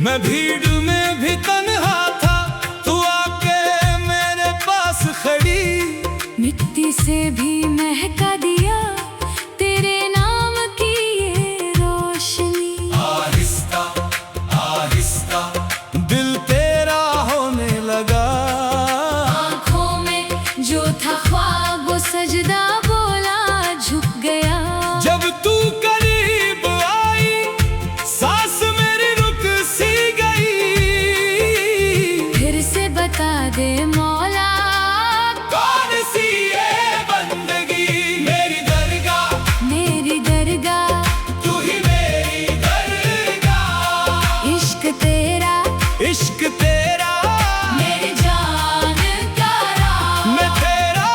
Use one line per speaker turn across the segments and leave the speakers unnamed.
मैं भीड़ में भी तन्हा था, तू आके मेरे पास खड़ी।
मिट्टी से भी महका दिया तेरे नाम की ये रोशनी।
आहिस्ता आहिस्ता दिल तेरा होने लगा।
आँखों में जो था ख्वाब वो सजदा बोला झुक गया।
जब तू करीब आई सांस मेरी रुक सी गई।
फिर से बता दे मौला
कौन सी ये बंदगी। मेरी दरगाह
मेरी दरगाह
तू ही मेरी दरगाह।
इश्क तेरा मेरी जान का राह।
मैं तेरा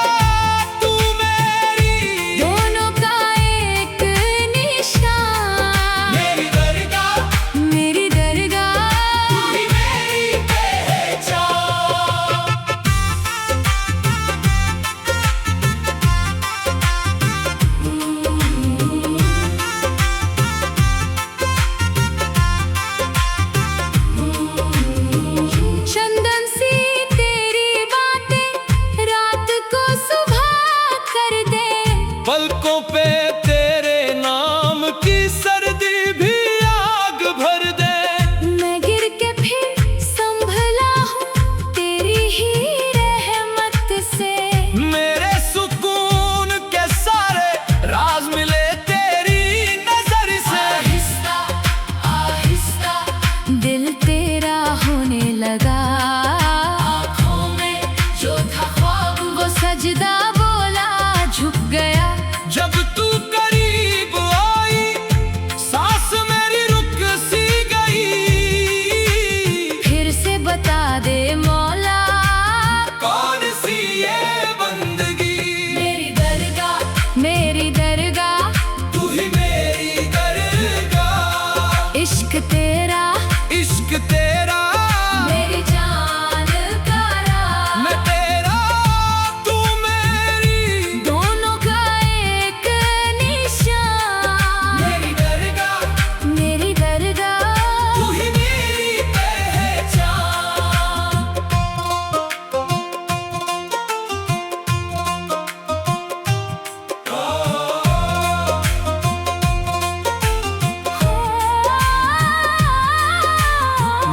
तू मेरी।
दोनों का एक निशान।
मेरी दरगाह
मेरी दरगाह
तू ही मेरी पहचान।
चंदन सी तेरी बातें रात को सुबह कर दे।
पलकों पे तेरे नाम की सर्दी भी आग भर दे।
मैं गिर के फिर संभला हूँ तेरी ही रहमत से।
मेरे सुकून के सारे राज मिले तेरी नजर से।
आहिस्ता आहिस्ता दिल तेरा होने लगा। आँखों में जो था ख्वाब वो सजदा बोला झुक गया।
जब तू करीब आई सांस मेरी रुक सी गई।
फिर से बता दे मौला
कौन सी ये बंदगी।
मेरी दरगाह
तू ही मेरी दरगाह।
इश्क तेरा मेरी जान का राह।
मैं तेरा तू मेरी।
दोनों का एक निशान।
मेरी दरगाह
मेरी दरगाह
तू ही मेरी पहचान।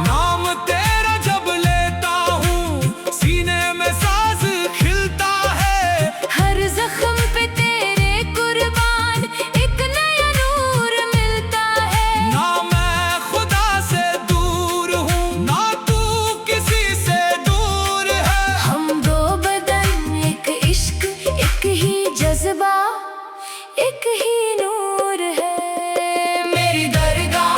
नाम तेरा जब लेता हूँ सीने में साज खिलता है।
हर जख्म पे तेरे कुर्बान एक नया नूर मिलता है।
ना मैं खुदा से दूर हूँ ना तू किसी से दूर है।
हम दो बदन एक इश्क एक ही जज्बा एक ही नूर है। मेरी दरगाह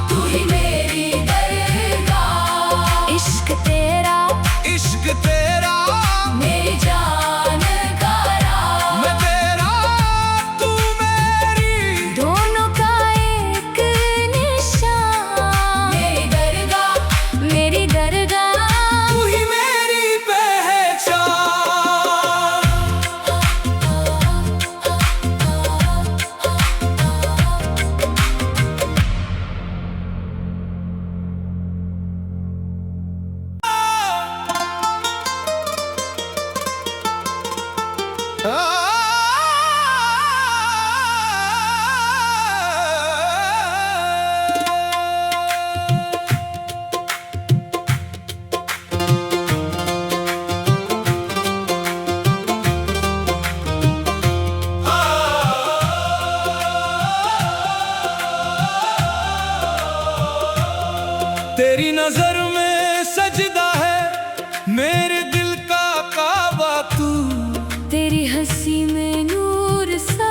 तू ही मेरी दरगाह। इश्क तेरा मेरी जान का राह।
मैं तेरा तू मेरी।
दोनों का एक निशान। मेरी दरगाह
तू ही मेरी पहचान। तेरी नजर में सजदा है मेरे दिल का काबा तू।
तेरी हंसी में नूर सा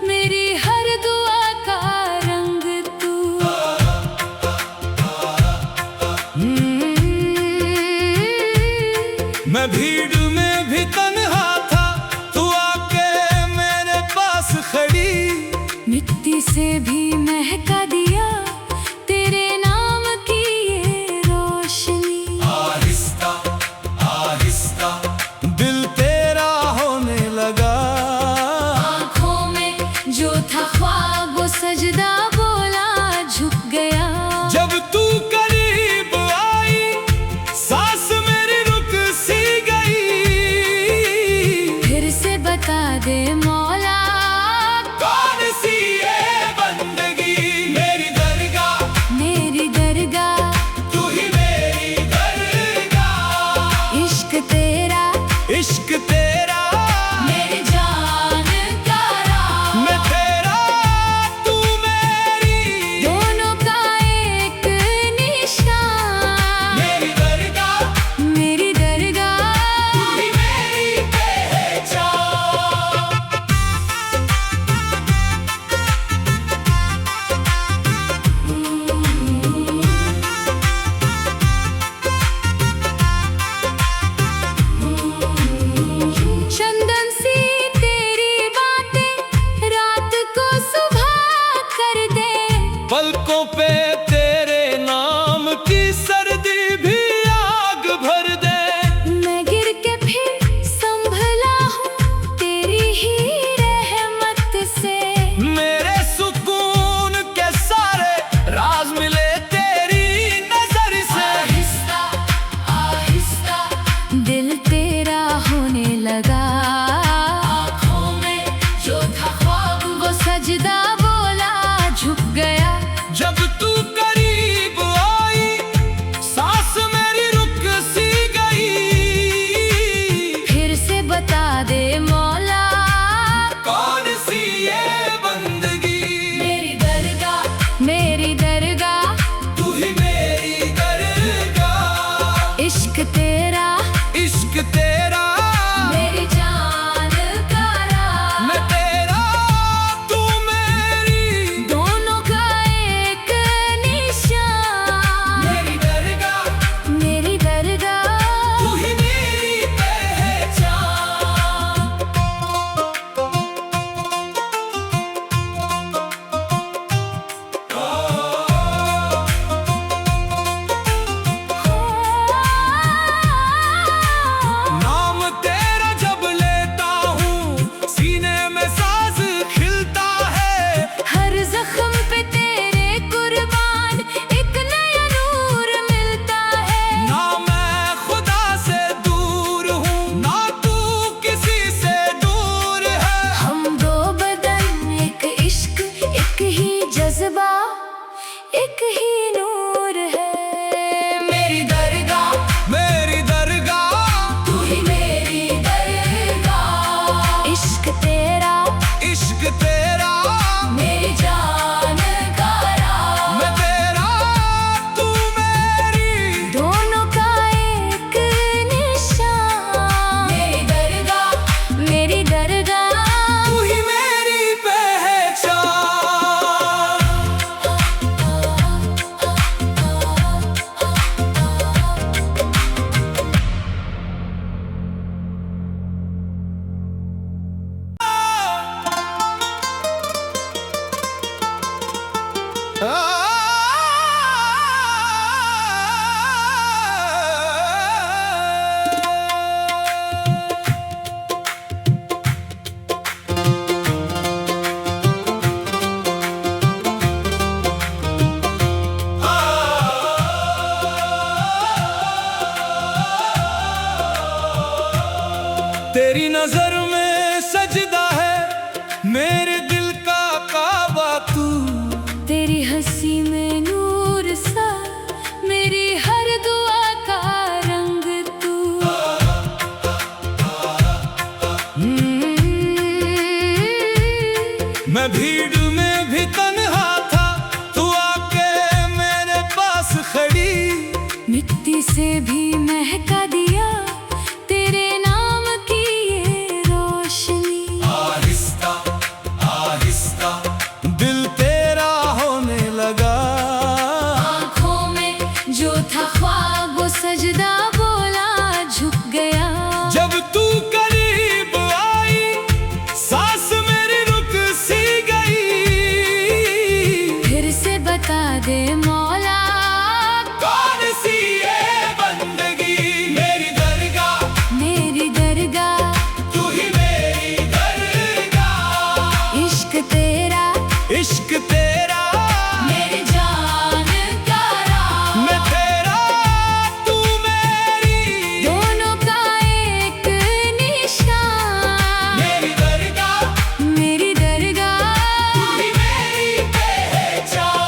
मेरी हर दुआ का रंग तू।
मैं भीड़ में भी तन्हा था, तू आके मेरे पास खड़ी।
मिट्टी से भी महका दिया तेरे नाम की ये रोशनी।
आहिस्ता आहिस्ता दिल तेरा होने लगा।
आँखों में जो था ख्वाब वो सजदा बोला झुक गया।
पलकों पे तेरे नाम की सर्दी भी आग भर दे।
मैं गिर के फिर संभला हूँ तेरी ही रहमत से।
मेरे सुकून के सारे राज मिले तेरी नजर से।
आहिस्ता आहिस्ता दिल तेरा होने लगा। आँखों में जो था ख्वाब वो सजदा बोला झुक गया।
जब तू करीब आई सांस मेरी रुक सी गई।
फिर से बता दे मौला
कौन सी ये बंदगी।
मेरी दरगाह मेरी दरगाह
तू ही मेरी दरगाह।
इश्क तेरा
इश्क तेरा
मेरी जान का राह।
मैं तेरा तू मेरी
दोनों का एक निशान।
मेरी दरगाह
मेरी दरगाह
तू ही मेरी पहचान। नाम तेरा जब लेता हूँ सीने में साज खिलता है।
हर जख्म पे तेरे कुर्बान एक नया नूर मिलता है।
ना मैं खुदा से दूर हूँ ना तू किसी से दूर है।
हम दो बदन एक इश्क एक ही जज्बा एक ही नूर है। मेरी दरगाह
मेरी दरगाह
तू ही मेरी दरगाह। इश्क तेरा
इश्क तेरा
मेरी जान का राह।
मैं तेरा तू मेरी
दोनों का एक निशान। मेरी दरगाह मेरी दरगाह
तू ही मेरी पहचान। तेरी नजर में सजदा है मेरे दिल का काबा तू।
तेरी हंसी में नूर सा मेरी हर दुआ का रंग तू।
मैं भीड़ में भी तन्हा था तू आके मेरे पास खड़ी।
मिट्टी से भी महका दिया तेरे नाम की ये रोशनी।
आहिस्ता आहिस्ता दिल तेरा होने लगा।
आँखों में जो था ख्वाब वो सजदा बोला झुक गया।
जब तू करीब आई सांस मेरी रुक सी गई।
फिर से बता दे मौला
कौन सी ये बंदगी। मेरी दरगाह
मेरी दरगाह
तू ही मेरी दरगाह।
इश्क तेरा
इश्क तेरा
मेरी जान का राह।
मैं तेरा तू मेरी
दोनों का एक निशान।
मेरी दरगाह
मेरी दरगाह
तू ही मेरी पहचान।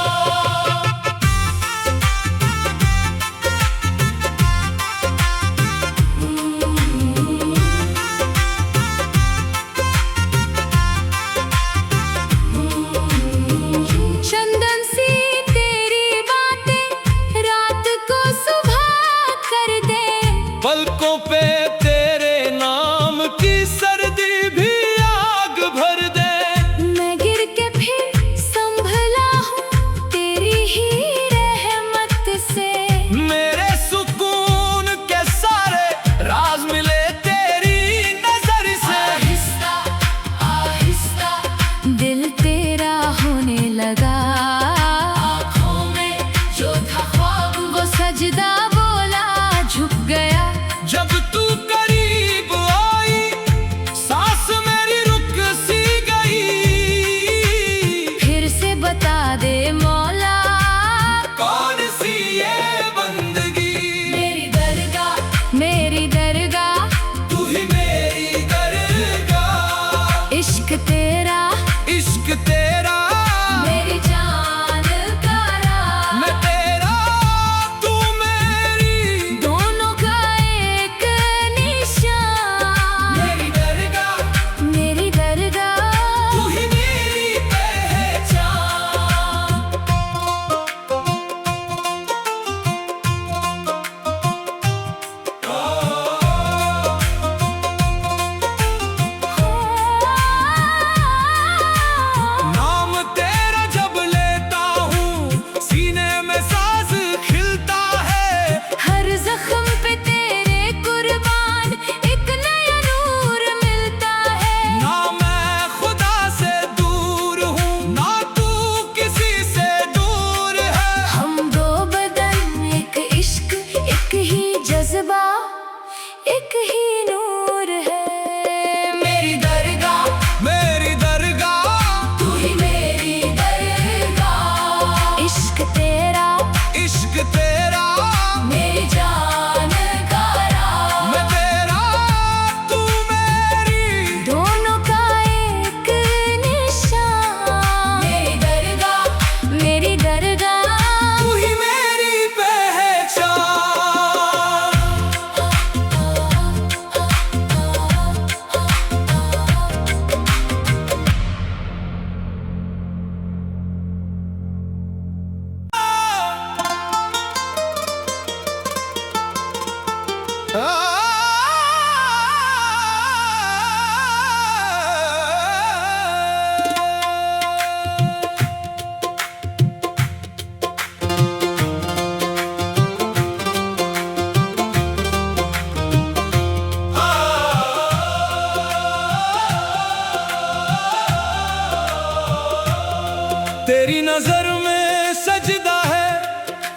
तेरी नजर में सजदा है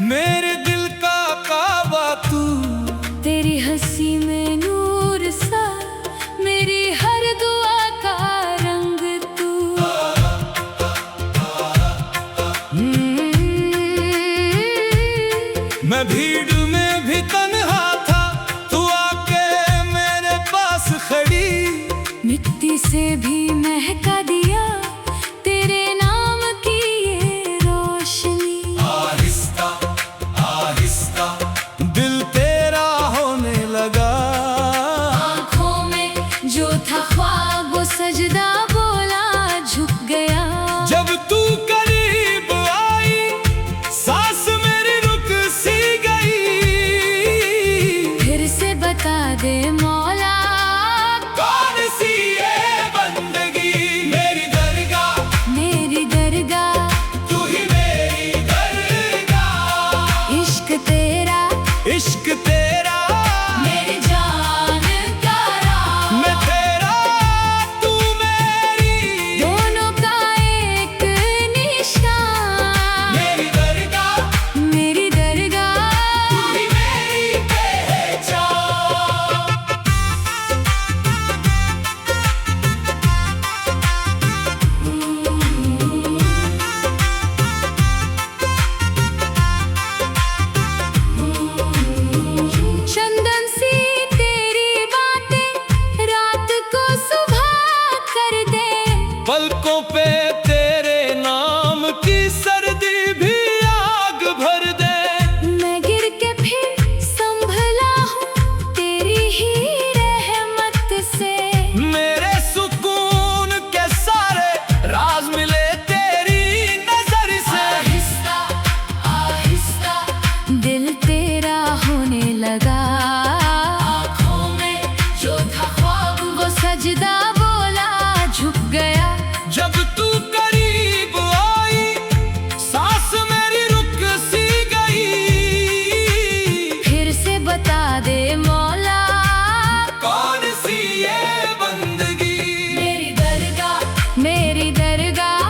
मेरे दिल का काबा तू।
तेरी हंसी में नूर सा मेरी हर दुआ का रंग तू।
मैं भीड़ में भी तन्हा था, तू आके मेरे पास खड़ी।
मिट्टी से भी महका दिया तेरे नाम की ये रोशनी।
आहिस्ता आहिस्ता दिल तेरा होने लगा।
आँखों में जो था ख्वाब वो सजदा बोला झुक गया।
जब तू करीब आई सांस मेरी रुक सी गई।
फिर से बता दे मौला
कौन सी ये बंदगी। मेरी दरगाह
मेरी दरगाह
तू ही मेरी दरगाह।
इश्क तेरा
इश्क तेरा
मेरी जान का राह।
मैं तेरा तू मेरी।
दोनों का एक निशान।
मेरी दरगाह
मेरी दरगाह
तू ही मेरी पहचान।
चंदन सी तेरी बातें रात को सुबह कर दे।
पलकों पे तेरे नाम की सर्दी भी आग भर दे।
मैं गिर के फिर संभला हूँ तेरी ही रहमत से।
मेरे सुकून के सारे राज मिले तेरी नजर से।
आहिस्ता आहिस्ता दिल तेरा होने लगा। आँखों में जो था ख्वाब वो सजदा बोला झुक गया।
जब तू करीब आई सांस मेरी रुक सी गई।
फिर से बता दे मौला
कौन सी ये बंदगी।
मेरी दरगाह मेरी दरगाह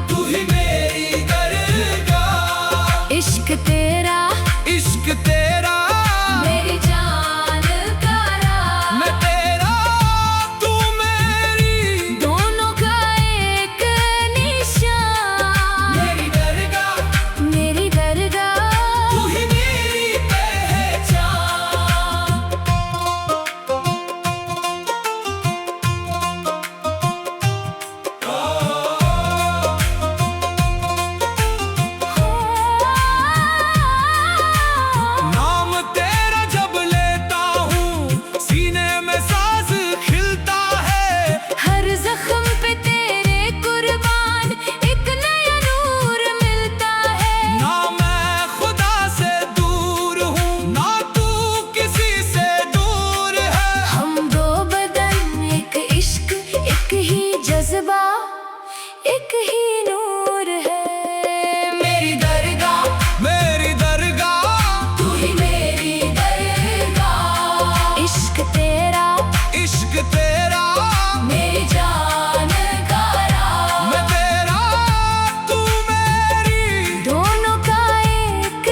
तू ही मेरी दरगाह।
इश्क तेरा
इश्क तेरा
मेरी जान का राह।
मैं तेरा तू मेरी।
दोनों का एक निशान।
मेरी दरगाह
मेरी दरगाह
तू ही मेरी पहचान। नाम तेरा जब लेता हूँ सीने में साज खिलता है।
हर जख्म पे तेरे कुर्बान एक नया नूर मिलता है।
ना मैं खुदा से दूर हूँ ना तू किसी से दूर है।
हम दो बदन एक इश्क एक ही जज्बा एक ही नूर है। मेरी दरगाह
मेरी दरगाह
तू ही मेरी दरगाह। इश्क तेरा
इश्क तेरा
मेरी जान का राह।
मैं तेरा तू मेरी।
दोनों का एक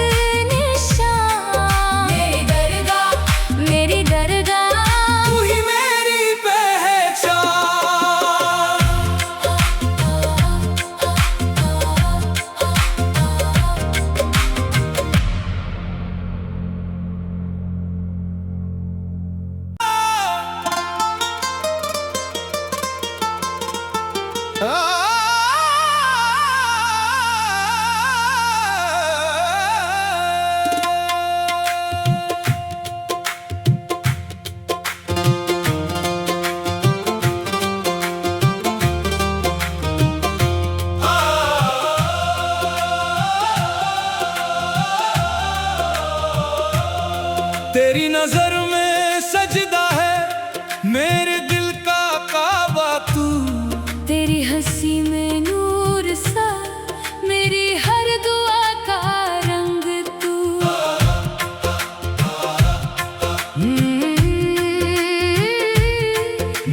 निशान। मेरी दरगाह मेरी दरगाह
तू ही मेरी पहचान। तेरी नजर में सजदा है मेरे दिल का काबा तू।
तेरी हंसी में नूर सा मेरी हर दुआ का रंग तू।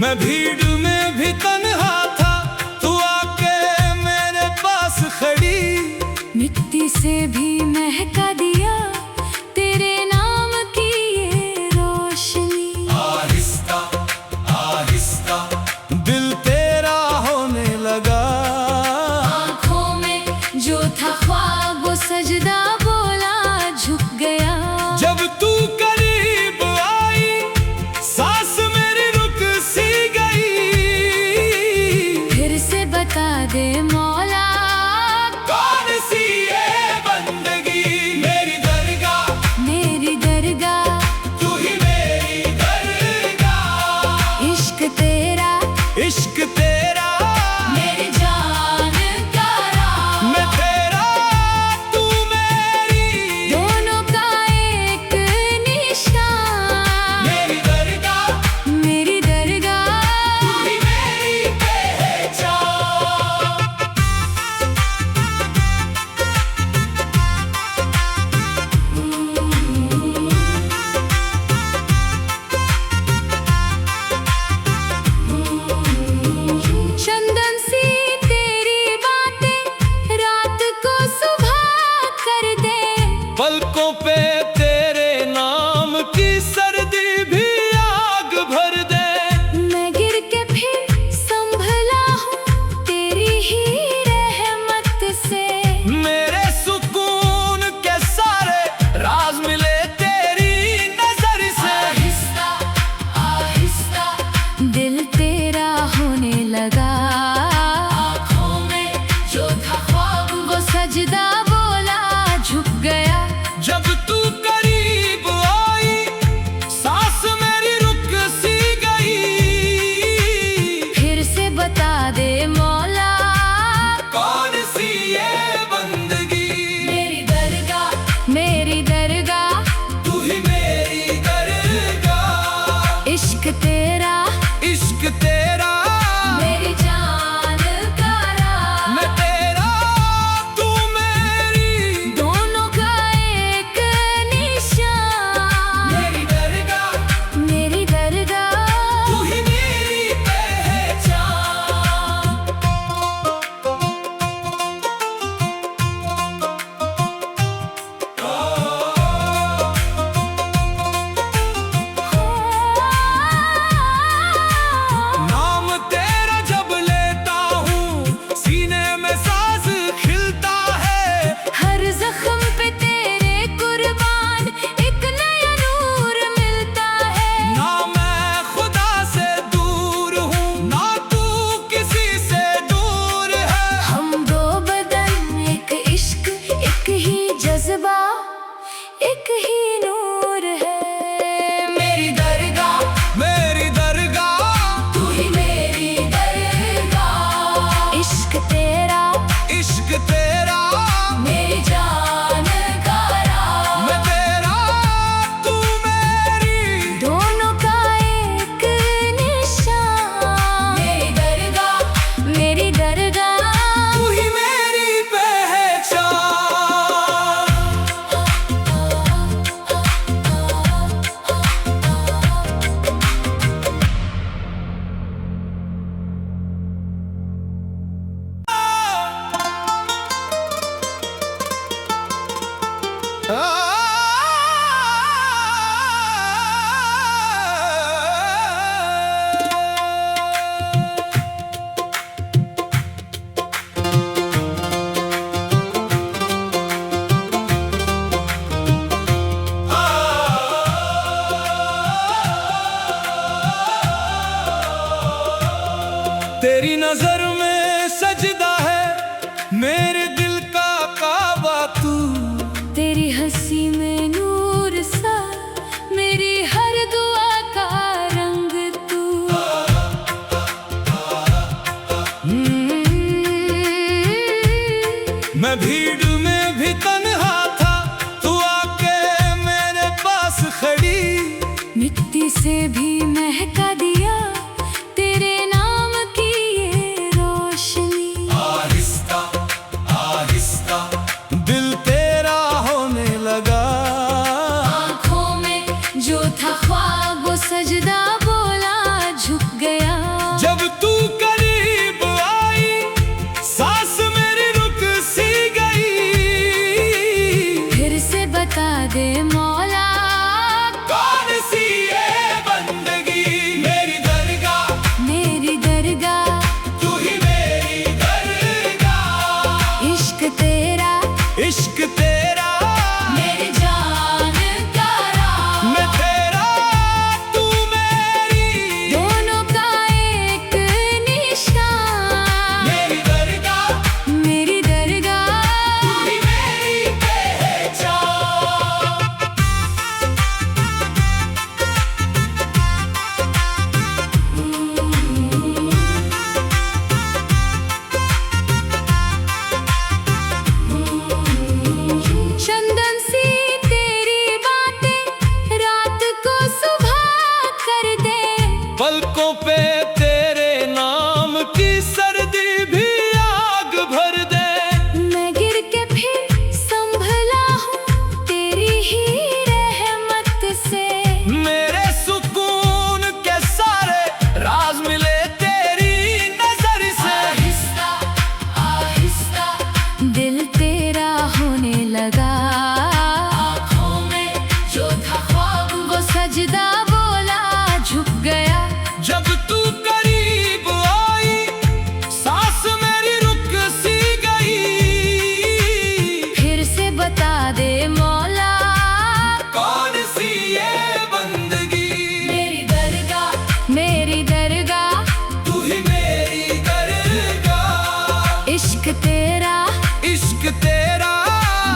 मैं भीड़ में भी तन्हा था, तू आके मेरे पास खड़ी।
मिट्टी से भी महका दिया तेरे नाम की ये रोशनी।
आहिस्ता आहिस्ता दिल तेरा होने लगा,
आँखों में जो था ख्वाब वो सजदा बोला झुक गया।
जब तू करीब आई सांस मेरी रुक सी गई।
फिर से बता दे मौला
कौन सी ये बंदगी, मेरी दरगाह
मेरी दरगाह,
तू ही मेरी दरगाह।
इश्क तेरा मेरी जान का राह,
मैं तेरा तू मेरी,
दोनों का एक निशान।
मेरी दरगाह
मेरी दरगाह,
तू ही मेरी पहचान।
चंदन सी तेरी बातें रात को सुबह कर दे।
पलकों पे तेरे नाम की सर्दी भी आग भर दे।
मैं गिर के फिर संभला हूँ तेरी ही रहमत से।
मेरे सुकून के सारे राज मिले तेरी नजर से।
आहिस्ता आहिस्ता दिल तेरा होने लगा, आँखों में जो था ख्वाब वो सजदा बोला झुक गया।
जब तू करीब आई सांस मेरी रुक सी गई।
फिर से बता दे मौला
कौन सी ये बंदगी,
मेरी दरगाह मेरी दरगाह,
तू ही मेरी दरगाह।
इश्क तेरा मेरी जान का राह,
मैं तेरा तू मेरी,
दोनों का एक निशान।
मेरी दरगाह
मेरी दरगाह,
तू ही मेरी पहचान। नाम तेरा जब लेता हूँ सीने में साज खिलता है।
हर जख्म पे तेरे कुर्बान एक नया नूर मिलता है।
ना मैं खुदा से दूर हूँ ना तू किसी से दूर है।
हम दो बदन एक इश्क एक ही जज्बा एक ही नूर है। मेरी दरगाह तू ही मेरी दरगाह, इश्क तेरा मेरी जान का राह,
मैं तेरा तू मेरी,
दोनों का एक निशान। मेरी दरगाह
तू ही मेरी पहचान। तेरी नजर में सजदा है मेरे दिल का काबा तू।
तेरी हंसी में नूर सा मेरी हर दुआ का रंग तू।
मैं भीड़ में भी तन्हा था तू आके मेरे पास खड़ी।
मिट्टी से भी महका दिया तेरे नाम की ये रोशनी।
आहिस्ता आहिस्ता दिल तेरा होने लगा,
आँखों में जो था ख्वाब वो सजदा बोला झुक गया।
जब तू करीब आई सांस मेरी रुक सी गई। इश्क तेरा
मेरी जान प्यारा,
मैं तेरा तू मेरी,
दोनों का एक निशान।
मेरी दरगाह
मेरी दरगाह,
तू ही मेरी पहचान।
चंदन सी तेरी बातें रात को सुबह कर दे।
पलकों पे तेरे नाम की सर्दी भी आग भर दे।
मैं गिर के फिर संभला हूँ तेरी ही रहमत से।
मेरे सुकून के सारे राज मिले तेरी नजर से।
आहिस्ता आहिस्ता दिल तेरा होने लगा, आँखों में जो था ख्वाब वो सजदा बोला झुक गया।
जब तू करीब आई सांस मेरी रुक सी गई।
फिर से बता दे मौला
कौन सी ये बंदगी।
मेरी दरगाह, मेरी दरगाह,
तू ही मेरी दरगाह।
इश्क तेरा
इश्क तेरा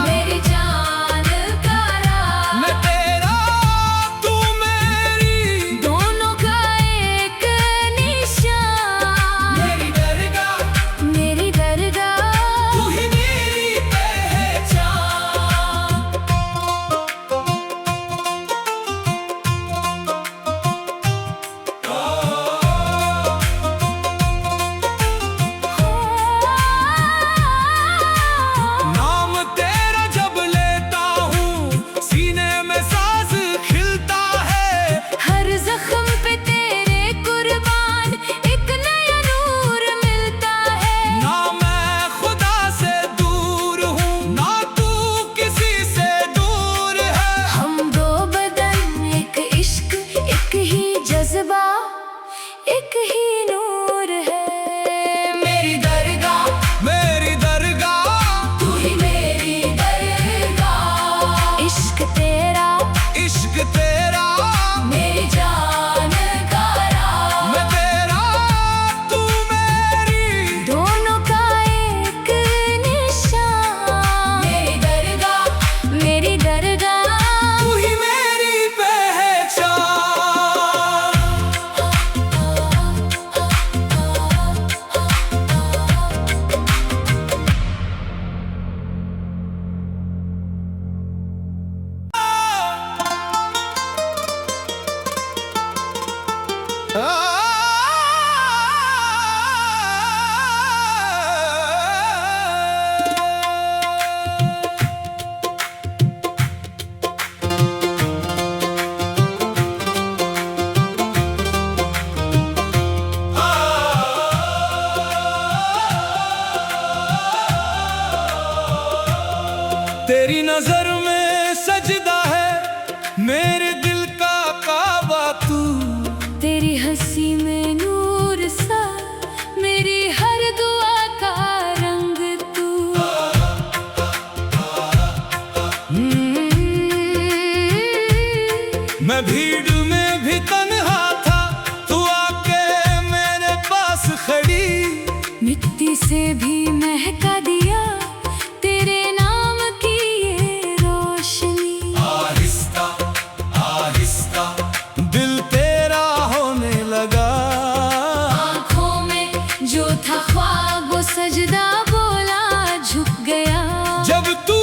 मेरी जान प्यारा,
मैं तेरा तू मेरी,
दोनों का एक निशान।
मेरी दरगाह
मेरी दरगाह,
तू ही मेरी पहचान। नाम तेरा जब लेता हूँ सीने में साज खिलता है।
हर जख्म पे तेरे कुर्बान एक नया नूर मिलता है।
ना मैं खुदा से दूर हूँ ना तू किसी से दूर है।
हम दो बदन एक इश्क, एक ही जज्बा, एक ही नूर है। मेरी दरगाह,
मेरी दरगाह
तू ही मेरी दरगाह। इश्क तेरा
इश्क तेरा
मेरी जान प्यारा,
मैं तेरा तू मेरी,
दोनों का एक निशान। मेरी दरगाह, मेरी दरगाह,
तू ही मेरी पहचान। तेरी नजर में सजदा है मेरे दिल का काबा तू।
तेरी हंसी में नूर सा मेरी हर दुआ का रंग तू।
मैं भीड़ में भी तन्हा था तू आके मेरे पास खड़ी।
मिट्टी से भी महका दिया तेरे नाम की ये रोशनी।
आहिस्ता आहिस्ता दिल तेरा होने लगा।
आँखों में जो था ख्वाब वो सजदा बोला झुक गया।
जब तू